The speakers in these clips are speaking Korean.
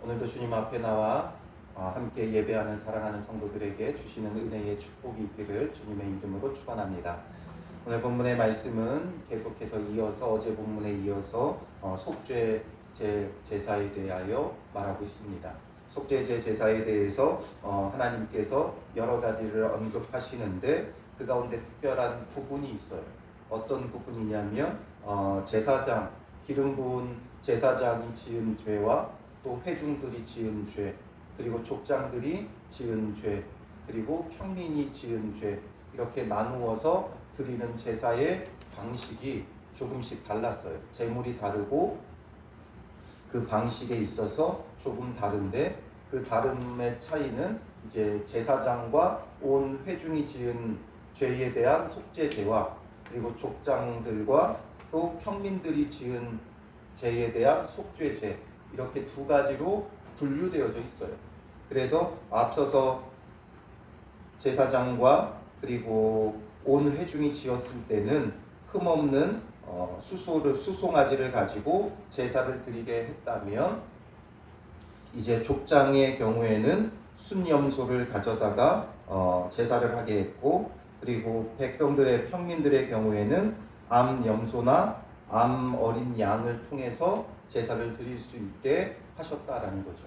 오늘도 주님 앞에 나와 함께 예배하는 사랑하는 성도들에게 주시는 은혜의 축복이 있기를 주님의 이름으로 축원합니다. 오늘 본문의 말씀은 계속해서 이어서 어제 본문에 이어서 속죄제 제사에 대하여 말하고 있습니다. 속죄제 제사에 대해서 하나님께서 여러 가지를 언급하시는데 그 가운데 특별한 구분이 있어요. 어떤 구분이냐면 제사장, 기름 부은 제사장이 지은 죄와 또 회중들이 지은 죄, 그리고 족장들이 지은 죄, 그리고 평민이 지은 죄, 이렇게 나누어서 드리는 제사의 방식이 조금씩 달랐어요. 제물이 다르고 그 방식에 있어서 조금 다른데 그 다름의 차이는 이제 제사장과 온 회중이 지은 죄에 대한 속죄제와 그리고 족장들과 또 평민들이 지은 죄에 대한 속죄제, 이렇게 두 가지로 분류되어져 있어요. 그래서 앞서서 제사장과 그리고 온 회중이 지었을 때는 흠없는 수송아지를 가지고 제사를 드리게 했다면, 이제 족장의 경우에는 순염소를 가져다가 제사를 하게 했고, 그리고 백성들의 평민들의 경우에는 암염소나 암 어린 양을 통해서 제사를 드릴 수 있게 하셨다라는 거죠.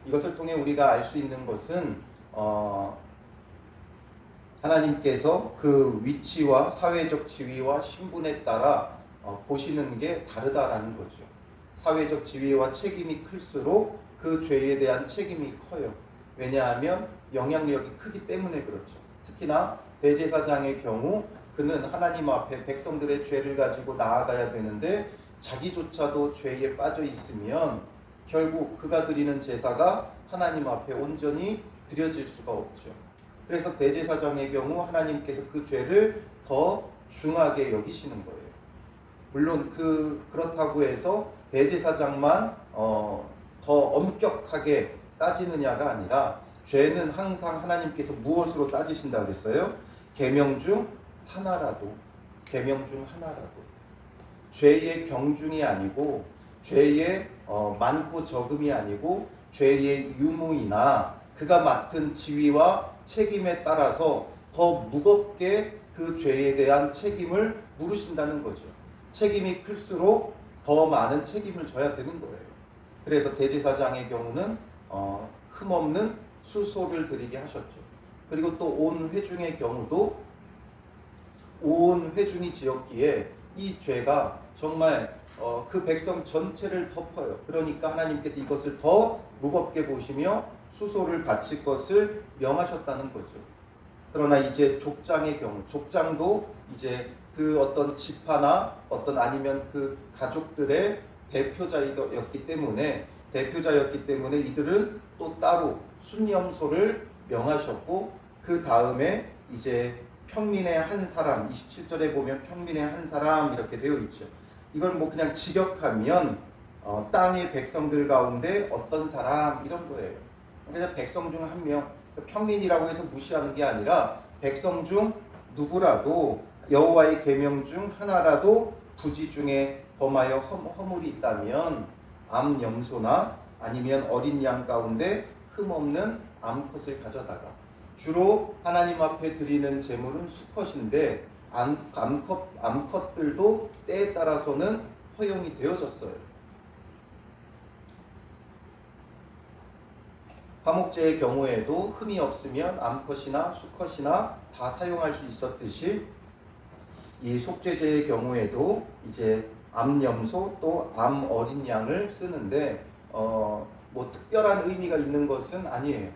이것을 통해 우리가 알 수 있는 것은 하나님께서 그 위치와 사회적 지위와 신분에 따라 보시는 게 다르다라는 거죠. 사회적 지위와 책임이 클수록 그 죄에 대한 책임이 커요. 왜냐하면 영향력이 크기 때문에 그렇죠. 특히나 대제사장의 경우 그는 하나님 앞에 백성들의 죄를 가지고 나아가야 되는데 자기조차도 죄에 빠져 있으면 결국 그가 드리는 제사가 하나님 앞에 온전히 드려질 수가 없죠. 그래서 대제사장의 경우 하나님께서 그 죄를 더 중하게 여기시는 거예요. 물론 그렇다고 해서 대제사장만 더 엄격하게 따지느냐가 아니라, 죄는 항상 하나님께서 무엇으로 따지신다 그랬어요? 계명 중 하나라도, 죄의 경중이 아니고, 죄의 많고 적음이 아니고, 죄의 유무이나 그가 맡은 지위와 책임에 따라서 더 무겁게 그 죄에 대한 책임을 물으신다는 거죠. 책임이 클수록 더 많은 책임을 져야 되는 거예요. 그래서 대제사장의 경우는 흠없는 수소를 드리게 하셨죠. 그리고 또 온 회중의 경우도 온 회중이 지었기에 이 죄가 정말 그 백성 전체를 덮어요. 그러니까 하나님께서 이것을 더 무겁게 보시며 수소를 바칠 것을 명하셨다는 거죠. 그러나 이제 족장의 경우, 족장도 이제 그 어떤 지파나 아니면 그 가족들의 대표자였기 때문에 이들은 또 따로 순염소를 명하셨고, 그 다음에 이제 평민의 한 사람, 27절에 보면 평민의 한 사람 이렇게 되어 있죠. 이걸 뭐 그냥 직역하면 땅의 백성들 가운데 어떤 사람 이런 거예요. 그래서 백성 중 한 명, 평민이라고 해서 무시하는 게 아니라 백성 중 누구라도 여호와의 계명 중 하나라도 부지 중에 범하여 허물이 있다면 암염소나 아니면 어린 양 가운데 흠없는 암컷을 가져다가, 주로 하나님 앞에 드리는 제물은 수컷인데 암컷들도 때에 따라서는 허용이 되어졌어요. 화목제의 경우에도 흠이 없으면 암컷이나 수컷이나 다 사용할 수 있었듯이, 이 속죄제의 경우에도 이제 암염소 또 암 어린 양을 쓰는데 뭐 특별한 의미가 있는 것은 아니에요.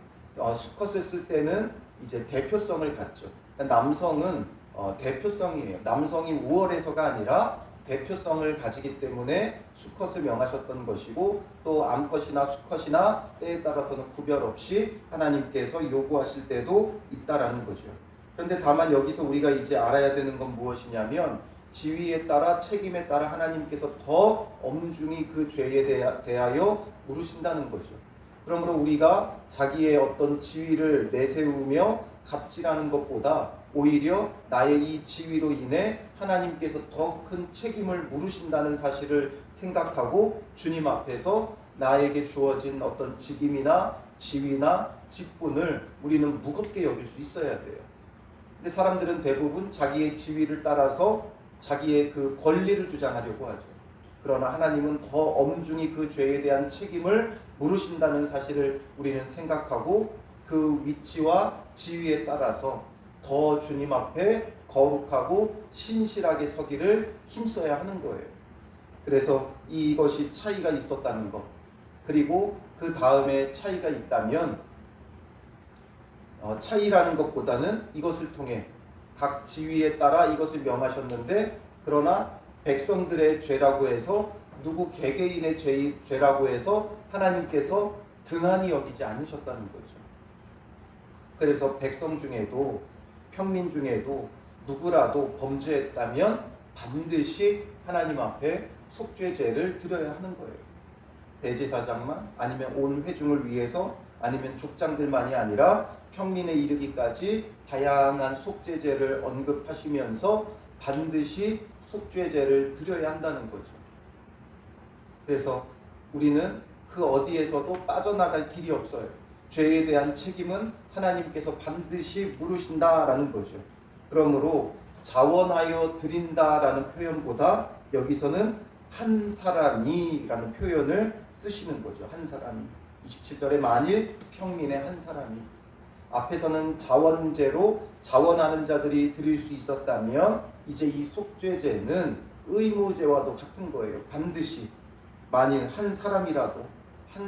수컷을 쓸 때는 이제 대표성을 갖죠. 그러니까 남성은 대표성이에요. 남성이 우월해서가 아니라 대표성을 가지기 때문에 수컷을 명하셨던 것이고, 또 암컷이나 수컷이나 때에 따라서는 구별 없이 하나님께서 요구하실 때도 있다라는 거죠. 그런데 다만 여기서 우리가 이제 알아야 되는 건 무엇이냐면, 지위에 따라 책임에 따라 하나님께서 더 엄중히 그 죄에 대하여 물으신다는 거죠. 그러므로 우리가 자기의 어떤 지위를 내세우며 갑질하는 것보다 오히려 나의 이 지위로 인해 하나님께서 더 큰 책임을 물으신다는 사실을 생각하고 주님 앞에서 나에게 주어진 어떤 직임이나 지위나 직분을 우리는 무겁게 여길 수 있어야 돼요. 근데 사람들은 대부분 자기의 지위를 따라서 자기의 그 권리를 주장하려고 하죠. 그러나 하나님은 더 엄중히 그 죄에 대한 책임을 물으신다는 사실을 우리는 생각하고 그 위치와 지위에 따라서 더 주님 앞에 거룩하고 신실하게 서기를 힘써야 하는 거예요. 그래서 이것이 차이가 있었다는 것, 그리고 그 다음에 차이가 있다면 차이라는 것보다는 이것을 통해 각 지위에 따라 이것을 명하셨는데, 그러나 백성들의 죄라고 해서 누구 개개인의 죄라고 해서 하나님께서 등한히 여기지 않으셨다는 거죠. 그래서 백성 중에도 평민 중에도 누구라도 범죄했다면 반드시 하나님 앞에 속죄제를 드려야 하는 거예요. 대제사장만, 아니면 온 회중을 위해서, 아니면 족장들만이 아니라 평민에 이르기까지 다양한 속죄제를 언급하시면서 반드시 속죄제를 드려야 한다는 거죠. 그래서 우리는 그 어디에서도 빠져나갈 길이 없어요. 죄에 대한 책임은 하나님께서 반드시 물으신다라는 거죠. 그러므로 자원하여 드린다라는 표현보다 여기서는 한 사람이라는 표현을 쓰시는 거죠. 한 사람이. 27절에 만일 평민의 한 사람이. 앞에서는 자원제로 자원하는 자들이 드릴 수 있었다면 이제 이 속죄제는 의무제와도 같은 거예요. 반드시 만일 한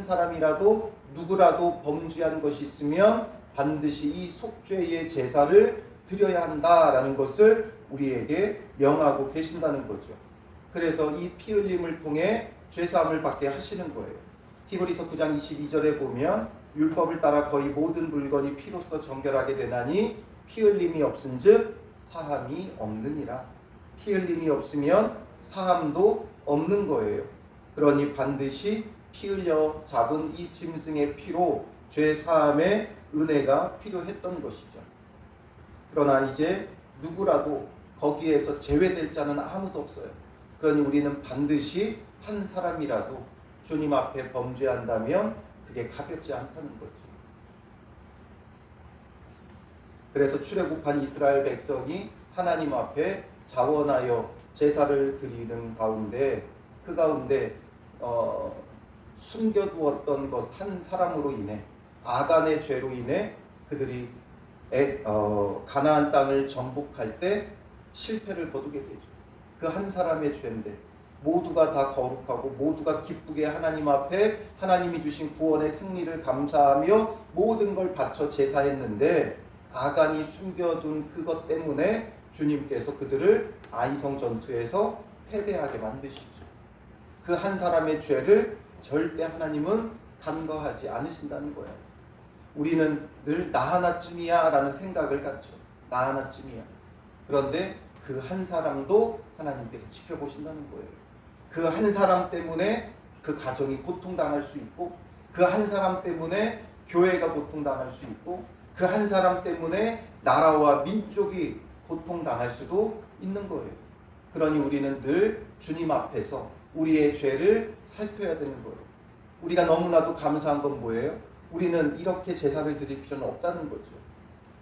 사람이라도 누구라도 범죄한 것이 있으면 반드시 이 속죄의 제사를 드려야 한다라는 것을 우리에게 명하고 계신다는 거죠. 그래서 이 피 흘림을 통해 죄사함을 받게 하시는 거예요. 히브리서 9장 22절에 보면 율법을 따라 거의 모든 물건이 피로써 정결하게 되나니 피 흘림이 없은즉 사함이 없느니라. 피 흘림이 없으면 사함도 없는 거예요. 그러니 반드시 피 흘려 잡은 이 짐승의 피로 죄 사함의 은혜가 필요했던 것이죠. 그러나 이제 누구라도 거기에서 제외될 자는 아무도 없어요. 그러니 우리는 반드시 한 사람이라도 주님 앞에 범죄한다면 그게 가볍지 않다는 거죠. 그래서 출애굽한 이스라엘 백성이 하나님 앞에 자원하여 제사를 드리는 가운데 그 가운데 숨겨두었던 것 한 사람으로 인해, 아간의 죄로 인해 그들이 가나안 땅을 정복할 때 실패를 거두게 되죠. 그 한 사람의 죄인데 모두가 다 거룩하고 모두가 기쁘게 하나님 앞에 하나님이 주신 구원의 승리를 감사하며 모든 걸 바쳐 제사했는데 아간이 숨겨둔 그것 때문에 주님께서 그들을 아이성 전투에서 패배하게 만드시죠. 그 한 사람의 죄를 절대 하나님은 간과하지 않으신다는 거예요. 우리는 늘 나 하나쯤이야 라는 생각을 갖죠. 나 하나쯤이야. 그런데 그 한 사람도 하나님께서 지켜보신다는 거예요. 그 한 사람 때문에 그 가정이 고통당할 수 있고, 그 한 사람 때문에 교회가 고통당할 수 있고, 그 한 사람 때문에 나라와 민족이 고통당할 수도 있는 거예요. 그러니 우리는 늘 주님 앞에서 우리의 죄를 살펴야 되는 거예요. 우리가 너무나도 감사한 건 뭐예요? 우리는 이렇게 제사를 드릴 필요는 없다는 거죠.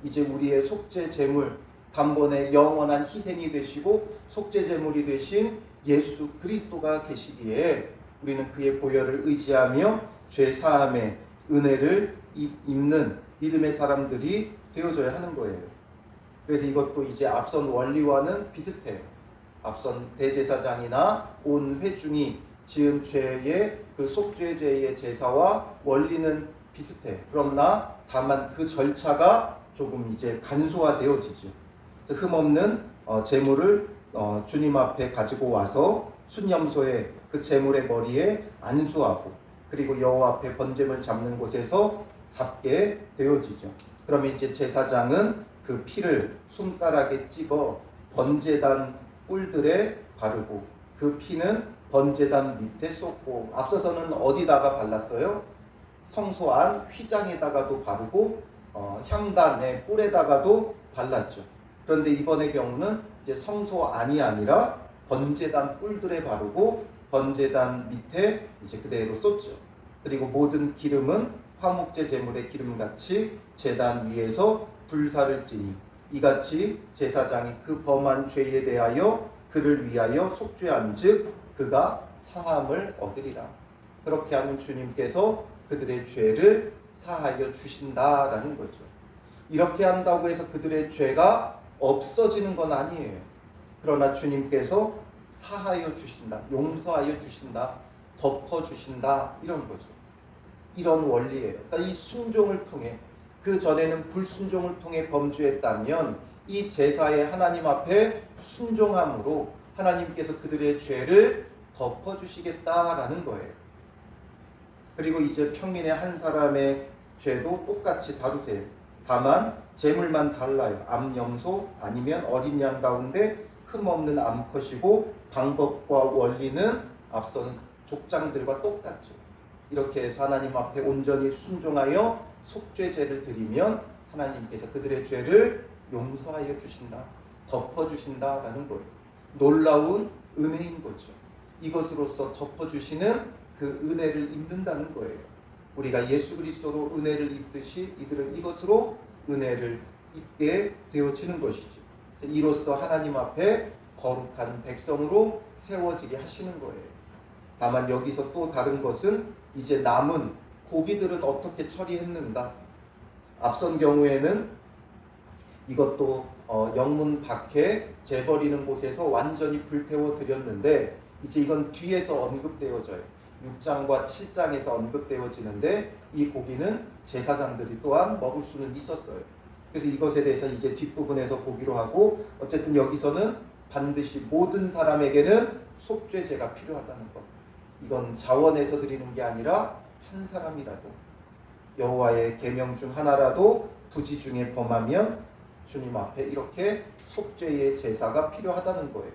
이제 우리의 속죄 제물, 단번에 영원한 희생이 되시고 속죄 제물이 되신 예수 그리스도가 계시기에 우리는 그의 보혈을 의지하며 죄 사함의 은혜를 입는 믿음의 사람들이 되어져야 하는 거예요. 그래서 이것도 이제 앞선 원리와는 비슷해요. 앞선 대제사장이나 온 회중이 지은 죄의 그 속죄제의 제사와 원리는 비슷해. 그러나 다만 그 절차가 조금 이제 간소화되어지죠. 그래서 흠없는 제물을 주님 앞에 가지고 와서 순념소에 그 제물의 머리에 안수하고, 그리고 여호와 앞에 번제물 잡는 곳에서 잡게 되어지죠. 그러면 이제 제사장은 그 피를 손가락에 찍어 번제단 뿔들에 바르고, 그 피는 번제단 밑에 쏟고, 앞서서는 어디다가 발랐어요? 성소 안 휘장에다가도 바르고 향단의 뿔에다가도 발랐죠. 그런데 이번의 경우는 이제 성소 안이 아니라 번제단 뿔들에 바르고 번제단 밑에 이제 그대로 쏟죠. 그리고 모든 기름은 화목제 제물의 기름같이 제단 위에서 불사를 지니 이같이 제사장이 그 범한 죄에 대하여 그를 위하여 속죄한즉 그가 사함을 얻으리라. 그렇게 하면 주님께서 그들의 죄를 사하여 주신다라는 거죠. 이렇게 한다고 해서 그들의 죄가 없어지는 건 아니에요. 그러나 주님께서 사하여 주신다, 용서하여 주신다, 덮어 주신다, 이런 거죠. 이런 원리예요. 그러니까 이 순종을 통해, 그 전에는 불순종을 통해 범죄했다면 이 제사의 하나님 앞에 순종함으로 하나님께서 그들의 죄를 덮어주시겠다라는 거예요. 그리고 이제 평민의 한 사람의 죄도 똑같이 다루세요. 다만 제물만 달라요. 암염소 아니면 어린 양 가운데 흠없는 암컷이고 방법과 원리는 앞선 족장들과 똑같죠. 이렇게 해서 하나님 앞에 온전히 순종하여 속죄제를 드리면 하나님께서 그들의 죄를 용서하여 주신다, 덮어주신다라는 거예요. 놀라운 은혜인 거죠. 이것으로서 덮어주시는 그 은혜를 입는다는 거예요. 우리가 예수 그리스도로 은혜를 입듯이 이들은 이것으로 은혜를 입게 되어지는 것이죠. 이로써 하나님 앞에 거룩한 백성으로 세워지게 하시는 거예요. 다만 여기서 또 다른 것은 이제 남은 고기들은 어떻게 처리했는가. 앞선 경우에는 이것도 영문 밖에 재버리는 곳에서 완전히 불태워 드렸는데 이제 이건 뒤에서 언급되어져요. 6장과 7장에서 언급되어지는데 이 고기는 제사장들이 또한 먹을 수는 있었어요. 그래서 이것에 대해서 이제 뒷부분에서 보기로 하고, 어쨌든 여기서는 반드시 모든 사람에게는 속죄제가 필요하다는 것. 이건 자원에서 드리는 게 아니라 한 사람이라도 여호와의 계명 중 하나라도 부지 중에 범하면 주님 앞에 이렇게 속죄의 제사가 필요하다는 거예요.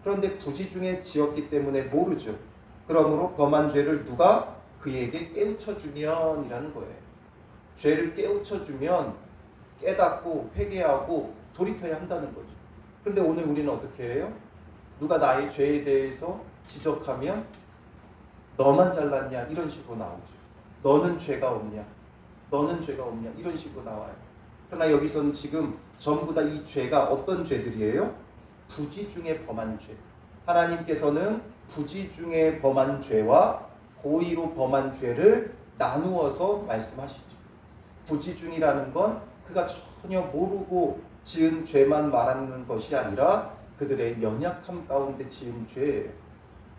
그런데 부지 중에 지었기 때문에 모르죠. 그러므로 범한 죄를 누가 그에게 깨우쳐주면 이라는 거예요. 죄를 깨우쳐주면 깨닫고 회개하고 돌이켜야 한다는 거죠. 그런데 오늘 우리는 어떻게 해요? 누가 나의 죄에 대해서 지적하면 너만 잘났냐 이런 식으로 나오죠. 너는 죄가 없냐, 너는 죄가 없냐 이런 식으로 나와요. 그러나 여기서는 지금 전부 다 이 죄가 어떤 죄들이에요? 부지 중에 범한 죄. 하나님께서는 부지 중에 범한 죄와 고의로 범한 죄를 나누어서 말씀하시죠. 부지 중이라는 건 그가 전혀 모르고 지은 죄만 말하는 것이 아니라 그들의 연약함 가운데 지은 죄예요.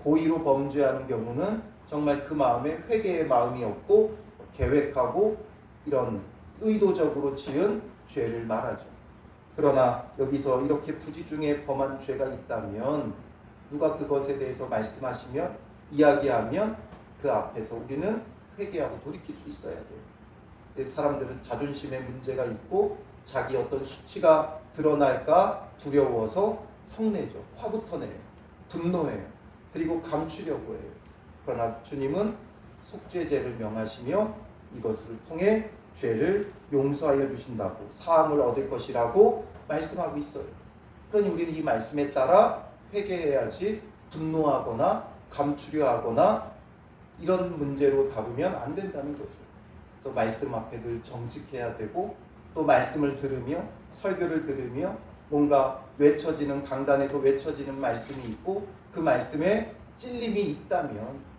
고의로 범죄하는 경우는 정말 그 마음에 회개의 마음이 없고 계획하고 이런 의도적으로 지은 죄를 말하죠. 그러나 여기서 이렇게 부지 중에 범한 죄가 있다면 누가 그것에 대해서 말씀하시면 이야기하면 그 앞에서 우리는 회개하고 돌이킬 수 있어야 돼요. 사람들은 자존심에 문제가 있고 자기 어떤 수치가 드러날까 두려워서 성내죠. 화부터 내요. 분노해요. 그리고 감추려고 해요. 그러나 주님은 속죄제를 명하시며 이것을 통해 죄를 용서하여 주신다고, 사함을 얻을 것이라고 말씀하고 있어요. 그러니 우리는 이 말씀에 따라 회개해야지 분노하거나 감추려 하거나 이런 문제로 다루면 안 된다는 거죠. 또 말씀 앞에 늘 정직해야 되고, 또 말씀을 들으며 설교를 들으며 뭔가 외쳐지는, 강단에서 외쳐지는 말씀이 있고 그 말씀에 찔림이 있다면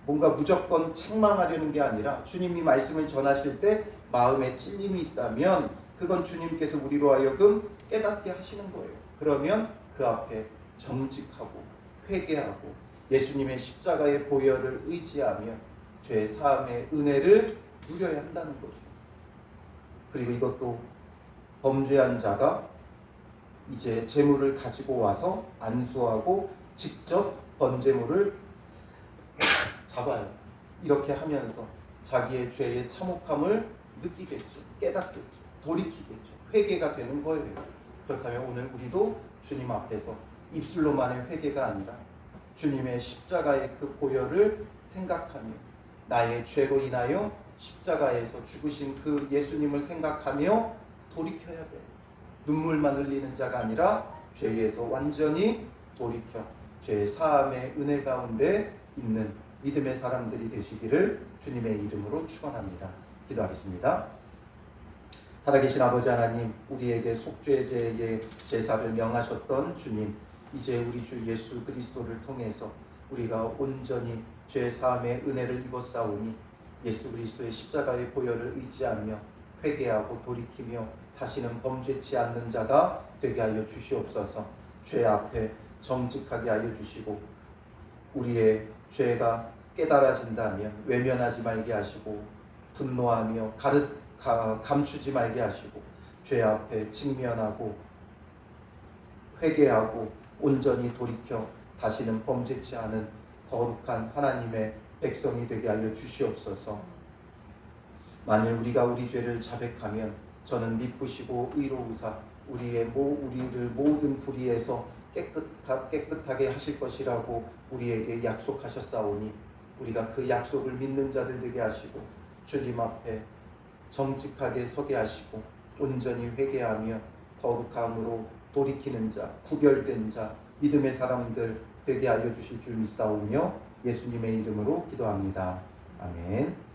뭔가 무조건 책망하려는 게 아니라 주님이 말씀을 전하실 때 마음에 찔림이 있다면 그건 주님께서 우리로 하여금 깨닫게 하시는 거예요. 그러면 그 앞에 정직하고 회개하고 예수님의 십자가의 보혈을 의지하며 죄 사함의 은혜를 누려야 한다는 거죠. 그리고 이것도 범죄한 자가 이제 제물을 가지고 와서 안수하고 직접 번제물을 잡아요. 이렇게 하면서 자기의 죄의 참혹함을 느끼겠죠. 깨닫겠죠. 돌이키겠죠. 회개가 되는 거예요. 그렇다면 오늘 우리도 주님 앞에서 입술로만의 회개가 아니라 주님의 십자가의 그 보혈을 생각하며 나의 죄로 인하여 십자가에서 죽으신 그 예수님을 생각하며 돌이켜야 돼요. 눈물만 흘리는 자가 아니라 죄에서 완전히 돌이켜 죄 사함의 은혜 가운데 있는 믿음의 사람들이 되시기를 주님의 이름으로 축원합니다. 기도하겠습니다. 살아계신 아버지 하나님, 우리에게 속죄제의 제사를 명하셨던 주님, 이제 우리 주 예수 그리스도를 통해서 우리가 온전히 죄 사함의 은혜를 입었사오니 예수 그리스도의 십자가의 보혈을 의지하며 회개하고 돌이키며 다시는 범죄치 않는 자가 되게 하여 주시옵소서. 죄 앞에 정직하게 하여 주시고 우리의 죄가 깨달아진다면 외면하지 말게 하시고 분노하며 감추지 말게 하시고 죄 앞에 직면하고 회개하고 온전히 돌이켜 다시는 범죄치 않은 거룩한 하나님의 백성이 되게 하여 주시옵소서. 만일 우리가 우리 죄를 자백하면 저는 미쁘시고 의로우사 우리를 모든 불의에서 깨끗하게 하실 것이라고 우리에게 약속하셨사오니 우리가 그 약속을 믿는 자들 되게 하시고 주님 앞에 정직하게 서게 하시고 온전히 회개하며 거룩함으로 돌이키는 자, 구별된 자, 믿음의 사람들 되게 하여 주실 줄 믿사오며 예수님의 이름으로 기도합니다. 아멘.